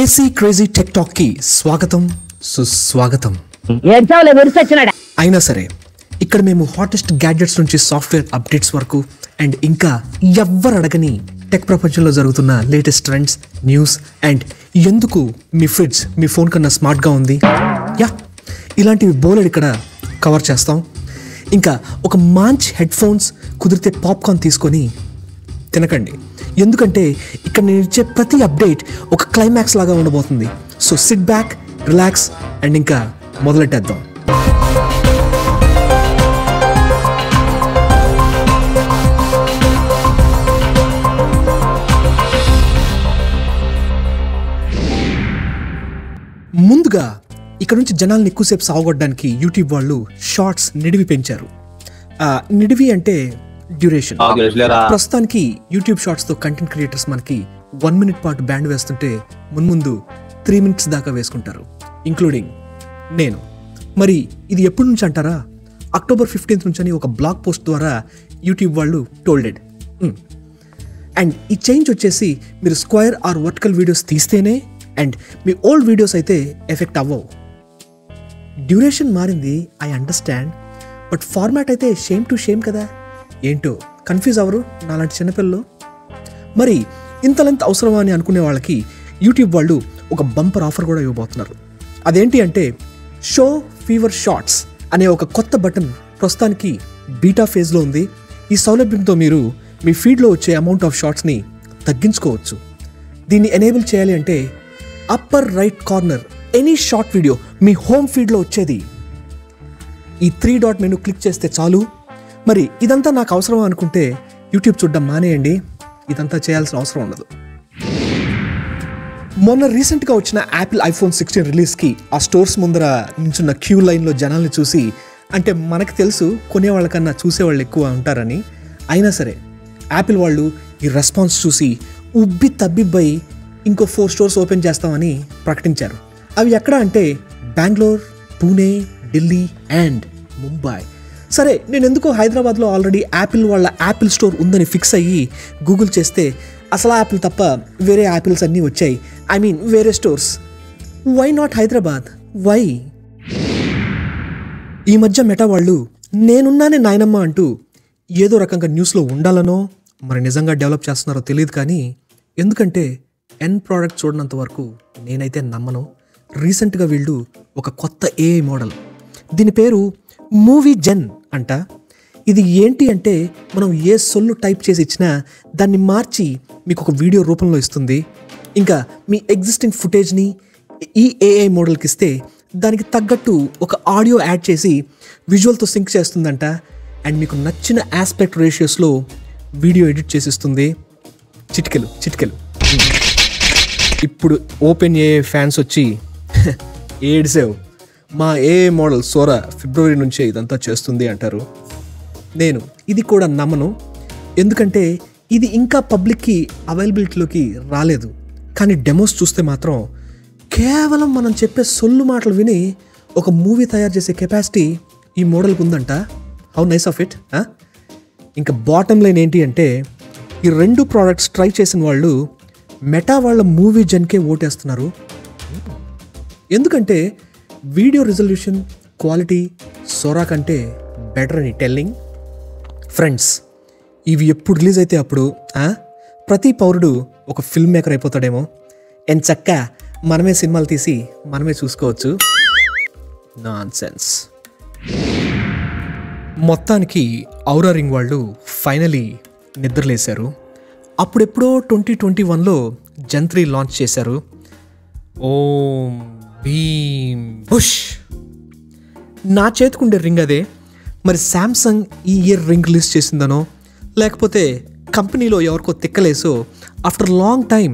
KC crazy tech talk కి స్వాగతం సుస్వాగతం. అయినా సరే ఇక్కడ మేము హాటెస్ట్ గ్యాడ్జెట్స్ నుంచి సాఫ్ట్వేర్ అప్డేట్స్ వరకు అండ్ ఇంకా ఎవ్వరు అడగని టెక్ ప్రపంచంలో జరుగుతున్న లేటెస్ట్ ట్రెండ్స్, న్యూస్ అండ్ ఎందుకు మీ ఫ్రిడ్జ్ మీ ఫోన్ కన్నా స్మార్ట్గా ఉంది, ఇలాంటివి బోలెడ్ ఇక్కడ కవర్ చేస్తాం. ఇంకా ఒక మంచి హెడ్ ఫోన్స్, కుదిరితే పాప్కార్న్ తీసుకొని తినకండి, ఎందుకంటే ఇక్కడ నేను ఇచ్చే ప్రతి అప్డేట్ ఒక క్లైమాక్స్ లాగా ఉండబోతుంది. So SIT back, relax and ఇంకా మొదలెట్టేద్దాం. ముందుగా ఇక్కడ నుంచి జనాలను ఎక్కువసేపు సాగొట్టడానికి యూట్యూబ్ వాళ్ళు షార్ట్స్ నిడివి పెంచారు. నిడివి అంటే డ్యూరేషన్. ప్రస్తుతానికి యూట్యూబ్ షార్ట్స్ తో కంటెంట్ క్రియేటర్స్ మనకి 1 minute పాటు బ్యాండ్ వేస్తుంటే ముందు 3 minutes దాకా వేసుకుంటారు, ఇంక్లూడింగ్ నేను. మరి ఇది ఎప్పటి నుంచి అంటారా? October 15th నుంచి అని ఒక బ్లాగ్ పోస్ట్ ద్వారా యూట్యూబ్ వాళ్ళు టోల్డెడ్. అండ్ ఈ చేంజ్ వచ్చేసి మీరు స్క్వేర్ ఆర్ వర్టికల్ వీడియోస్ తీస్తేనే అండ్ మీ ఓల్డ్ వీడియోస్ అయితే ఎఫెక్ట్ అవ్వవు. డ్యూరేషన్ మారింది, ఐ అండర్స్టాండ్, బట్ ఫార్మాట్ అయితే షేమ్ టు షేమ్ కదా. ఏంటో కన్ఫ్యూజ్ అవ్వరు నాలాంటి చిన్నపిల్లలు? మరి ఇంత లెంత్ అవసరమా అని అనుకునే వాళ్ళకి యూట్యూబ్ వాళ్ళు ఒక బంపర్ ఆఫర్ కూడా ఇవ్వబోతున్నారు. అదేంటి అంటే షో ఫీవర్ షార్ట్స్ అనే ఒక కొత్త బటన్ ప్రస్తుతానికి బీటా ఫేజ్లో ఉంది. ఈ సౌలభ్యంతో మీరు మీ ఫీడ్లో వచ్చే అమౌంట్ ఆఫ్ షార్ట్స్ని తగ్గించుకోవచ్చు. దీన్ని ఎనేబుల్ చేయాలి అంటే upper right corner any short video మీ హోమ్ ఫీడ్లో వచ్చేది. ఈ 3 dot మెనూ క్లిక్ చేస్తే చాలు. మరి ఇదంతా నాకు అవసరమా అనుకుంటే యూట్యూబ్ చూడడం మానేయండి, ఇదంతా చేయాల్సిన అవసరం ఉండదు. మొన్న రీసెంట్గా వచ్చిన యాపిల్ iPhone 16 రిలీజ్కి ఆ స్టోర్స్ ముందర నించున్న క్యూ లైన్లో జనాల్ని చూసి, అంటే మనకు తెలుసు కొనేవాళ్ళకన్నా చూసేవాళ్ళు ఎక్కువ ఉంటారని, అయినా సరే యాపిల్ వాళ్ళు ఈ రెస్పాన్స్ చూసి ఉబ్బి తబ్బిబ్బై ఇంకో 4 stores ఓపెన్ చేస్తామని ప్రకటించారు. అవి ఎక్కడ అంటే బెంగళూరు, పూణే, ఢిల్లీ అండ్ ముంబై. సరే, నేను ఎందుకో హైదరాబాద్లో ఆల్రెడీ యాపిల్ వాళ్ళ యాపిల్ స్టోర్ ఉందని ఫిక్స్ అయ్యి గూగుల్ చేస్తే అసలు యాపిల్ తప్ప వేరే యాపిల్స్ అన్నీ వచ్చాయి. ఐ మీన్ వేరే stores. Why not Hyderabad? Why? ఈ మధ్య మెటా వాళ్ళు నేనున్నానే నాయనమ్మ అంటూ ఏదో రకంగా న్యూస్లో ఉండాలనో మరి నిజంగా డెవలప్ చేస్తున్నారో తెలియదు, కానీ ఎందుకంటే ఎండ్ ప్రోడక్ట్ చూడనంత వరకు నేనైతే నమ్మను. రీసెంట్గా వీళ్ళు ఒక కొత్త ఏఐ మోడల్, దీని పేరు మూవీ జెన్ అంట. ఇది ఏంటి అంటే మనం ఏ సొల్లు టైప్ చేసి ఇచ్చినా దాన్ని మార్చి మీకు ఒక వీడియో రూపంలో ఇస్తుంది. ఇంకా మీ ఎగ్జిస్టింగ్ ఫుటేజ్ని ఈ ఏఐ మోడల్కి ఇస్తే దానికి తగ్గట్టు ఒక ఆడియో యాడ్ చేసి విజువల్తో సింక్ చేస్తుందంట. అండ్ మీకు నచ్చిన ఆస్పెక్ట్ రేషియోస్లో వీడియో ఎడిట్ చేసిస్తుంది. చిటికెలు. ఇప్పుడు ఓపెన్ ఏఐ ఫ్యాన్స్ వచ్చి ఏడ్సేవ్, మా ఏఐ మోడల్ సోరా ఫిబ్రవరి నుంచే ఇదంతా చేస్తుంది అంటారు. నేను ఇది కూడా నమ్మను, ఎందుకంటే ఇది ఇంకా పబ్లిక్కి అవైలబిలిటీలోకి రాలేదు. కానీ డెమోస్ చూస్తే మాత్రం కేవలం మనం చెప్పే సొల్లు మాటలు విని ఒక మూవీ తయారు చేసే కెపాసిటీ ఈ మోడల్కి ఉందంట. How nice of it. ఇంకా బాటమ్ లైన్ ఏంటి అంటే ఈ 2 ప్రోడక్ట్స్ ట్రై చేసిన వాళ్ళు మెటా వాళ్ళ మూవీ జెన్కే ఓటేస్తున్నారు. ఎందుకంటే వీడియో రిజల్యూషన్, క్వాలిటీ సోరా కంటే బెటర్ అని టెల్లింగ్. ఫ్రెండ్స్, ఇవి ఎప్పుడు రిలీజ్ అయితే అప్పుడు ప్రతి పౌరుడు ఒక ఫిల్మ్ మేకర్ అయిపోతాడేమో. ఎంచక్క మనమే సినిమాలు తీసి మనమే చూసుకోవచ్చు. నాన్సెన్స్. మొత్తానికి ఔరా రింగ్ వాళ్ళు ఫైనలీ నిద్రలేశారు. అప్పుడెప్పుడో 2021లో Gen 3 లాంచ్ చేశారు. ఓం భీమ్ బుష్. నా చేతికుండే రింగ్ అదే. మరి శాంసంగ్ ఈ ఇయర్ రింగ్ రిలీజ్ చేసిందనో లేకపోతే కంపెనీలో ఎవరికో తిక్కలేసో ఆఫ్టర్ లాంగ్ టైం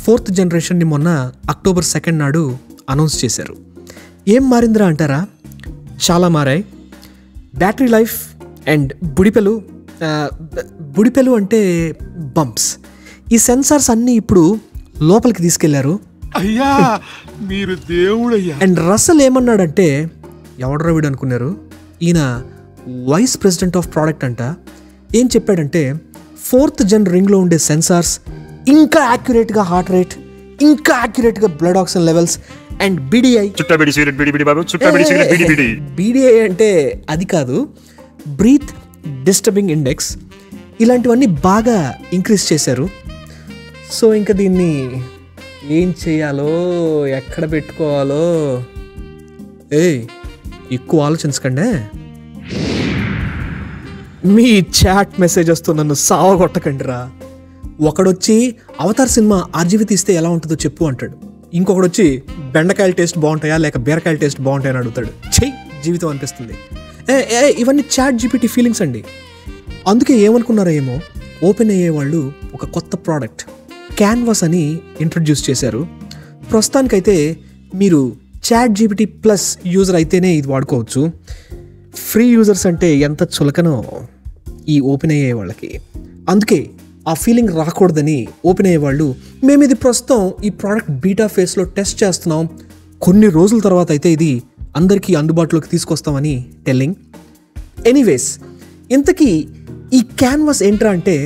4th జనరేషన్ని మొన్న October 2nd నాడు అనౌన్స్ చేశారు. ఏం మారిందిరా అంటారా? చాలా మారాయి. బ్యాటరీ లైఫ్ అండ్ బుడిపెలు అంటే బంప్స్, ఈ సెన్సార్స్ అన్నీ ఇప్పుడు లోపలికి తీసుకెళ్లారు. అయ్యా మీరు దేవుడయ్యా. అండ్ రసల్ ఏమన్నాడంటే, ఎవడరా వీడు అనుకున్నారు, ఈయన వైస్ ప్రెసిడెంట్ ఆఫ్ ప్రోడక్ట్ అంట. ఏం చెప్పాడంటే 4th gen రింగ్లో ఉండే సెన్సార్స్ ఇంకా యాక్యురేట్గా హార్ట్ రేట్, ఇంకా యాక్యురేట్గా blood oxygen levels and BDI. BDI అంటే అది కాదు, బ్రీత్ డిస్టర్బింగ్ ఇండెక్స్, ఇలాంటివన్నీ బాగా ఇంక్రీజ్ చేశారు. సో ఇంకా దీన్ని ఏం చేయాలో, ఎక్కడ పెట్టుకోవాలో ఎక్కువ ఆలోచించకండి. మీ చాట్ మెసేజెస్తో నన్ను సావగొట్టకండి రా. ఒకడొచ్చి అవతార్ సినిమా ఆర్జీవి తీస్తే ఎలా ఉంటుందో చెప్పు అంటాడు, ఇంకొకడొచ్చి బెండకాయల టేస్ట్ బాగుంటాయా లేక బీరకాయల టేస్ట్ బాగుంటాయని అడుగుతాడు. చెయ్యి జీవితం అనిపిస్తుంది. ఇవన్నీ చాట్ జీపీటీ ఫీలింగ్స్ అండి. అందుకే ఏమనుకున్నారో ఏమో, ఓపెన్ అయ్యే వాళ్ళు ఒక కొత్త ప్రోడక్ట్ క్యాన్వాస్ అని ఇంట్రడ్యూస్ చేశారు. ప్రస్తుతానికైతే మీరు చాట్ జీపీటీ ప్లస్ యూజర్ అయితేనే ఇది వాడుకోవచ్చు. ఫ్రీ యూజర్స్ అంటే ఎంత చులకనో ఈ ఓపెన్ అయ్యే వాళ్ళకి. అందుకే ఆ ఫీలింగ్ రాకూడదని ఓపెన్ అయ్యే వాళ్ళు, మేము ఇది ప్రస్తుతం ఈ ప్రోడక్ట్ బీటా ఫేస్లో టెస్ట్ చేస్తున్నాం, కొన్ని రోజుల తర్వాత అయితే ఇది అందరికీ అందుబాటులోకి తీసుకొస్తామని టెల్లింగ్. ఎనీవేస్, ఇంతకీ ఈ క్యాన్వాస్ ఏంట్రా అంటే,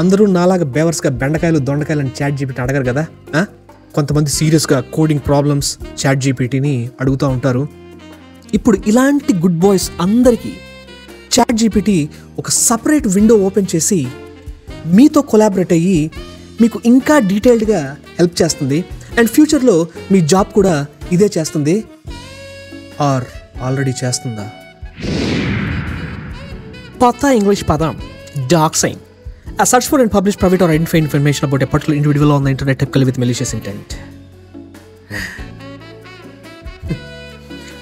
అందరూ నాలాగా బేవర్స్గా బెండకాయలు దొండకాయలు అని చాట్ జీపీటీ అడగరు కదా. కొంతమంది సీరియస్గా కోడింగ్ ప్రాబ్లమ్స్ చాట్ జీపీటీని అడుగుతూ ఉంటారు. ఇప్పుడు ఇలాంటి గుడ్ బాయ్స్ అందరికీ చాట్ జీపీటీ ఒక సపరేట్ విండో ఓపెన్ చేసి మీతో కొలాబరేట్ అయ్యి మీకు ఇంకా డీటెయిల్డ్గా హెల్ప్ చేస్తుంది. అండ్ ఫ్యూచర్లో మీ జాబ్ కూడా ఇదే చేస్తుంది, ఆర్ ఆల్రెడీ చేస్తుందా? కొత్త ఇంగ్లీష్ పదం Daxing. A search for and publish private or identified information about a particular individual on the internet typically with malicious intent.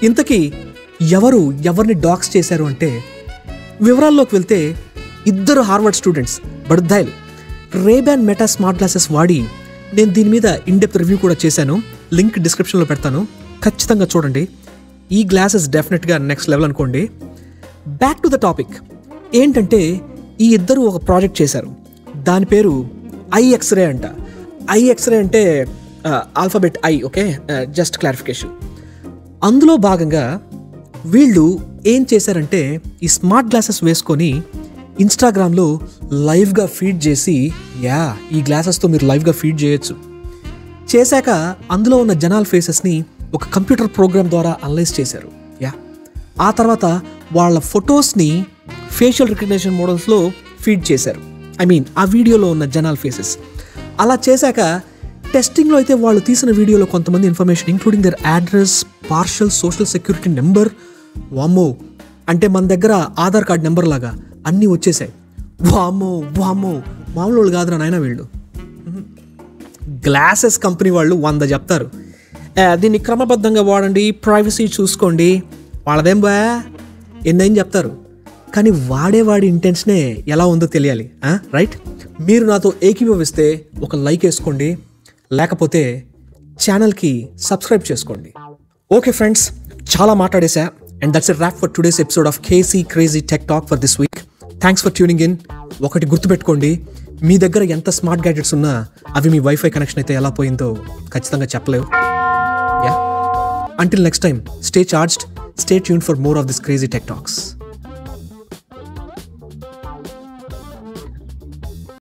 ఇంతకీ ఎవరిని డాక్స్ చేశారు అంటే, వివరాల్లోకి వెళ్తే ఇద్దరు హార్వర్డ్ స్టూడెంట్స్ బడుద్దాయిలు రేబ్యాన్ మెటా స్మార్ట్ గ్లాసెస్ వాడి, నేను దీని మీద ఇన్డెప్త్ రివ్యూ కూడా చేశాను, లింక్ డిస్క్రిప్షన్లో పెడతాను, ఖచ్చితంగా చూడండి. ఈ గ్లాసెస్ డెఫినెట్గా నెక్స్ట్ లెవెల్ అనుకోండి. Back to the topic. ఏంటంటే, ఈ ఇద్దరు ఒక ప్రాజెక్ట్ చేశారు, దాని పేరు ఐ ఎక్స్రే అంట. ఐ ఎక్స్రే అంటే alphabet I, okay, just clarification. అందులో భాగంగా వీళ్ళు ఏం చేశారంటే, ఈ స్మార్ట్ గ్లాసెస్ వేసుకొని ఇన్స్టాగ్రామ్లో లైవ్గా ఫీడ్ చేసి, ఈ గ్లాసెస్తో మీరు లైవ్గా ఫీడ్ చేయొచ్చు. చేశాక అందులో ఉన్న జనాల ఫేసెస్ని ఒక కంప్యూటర్ ప్రోగ్రామ్ ద్వారా అనలైజ్ చేశారు. ఆ తర్వాత వాళ్ళ ఫొటోస్ని ఫేషియల్ రికగ్నిషన్ మోడల్స్లో ఫీడ్ చేశారు. ఆ వీడియోలో ఉన్న జనాల ఫేసెస్. అలా చేశాక టెస్టింగ్లో అయితే వాళ్ళు తీసిన వీడియోలో కొంతమంది information including their address, partial social security number, వామ్మో అంటే మన దగ్గర ఆధార్ కార్డ్ నెంబర్ లాగా అన్నీ వచ్చేసాయి. వామ్మో మామూలు కాదురా నాయన వీళ్ళు. గ్లాసెస్ కంపెనీ వాళ్ళు 100 చెప్తారు, దీన్ని క్రమబద్ధంగా వాడండి, ప్రైవసీ చూసుకోండి, వాళ్ళదేం బా ఎన్నైనా చెప్తారు. కానీ వాడి ఇంటెన్షనే ఎలా ఉందో తెలియాలి, రైట్? మీరు నాతో ఏకీభవిస్తే ఒక లైక్ వేసుకోండి, లేకపోతే ఛానల్కి సబ్స్క్రైబ్ చేసుకోండి. ఓకే ఫ్రెండ్స్, చాలా మాట్లాడేసా. And that's a wrap for today's episode of KC crazy tech talk for this week. Thanks for tuning in. ఒకటి గుర్తుపెట్టుకోండి, మీ దగ్గర ఎంత స్మార్ట్ గ్యాడ్జెట్స్ ఉన్నా అవి మీ వైఫై కనెక్షన్ అయితే ఎలా పోయిందో ఖచ్చితంగా చెప్పలేవు. Until next time, stay charged, stay tuned for more of this crazy tech talks.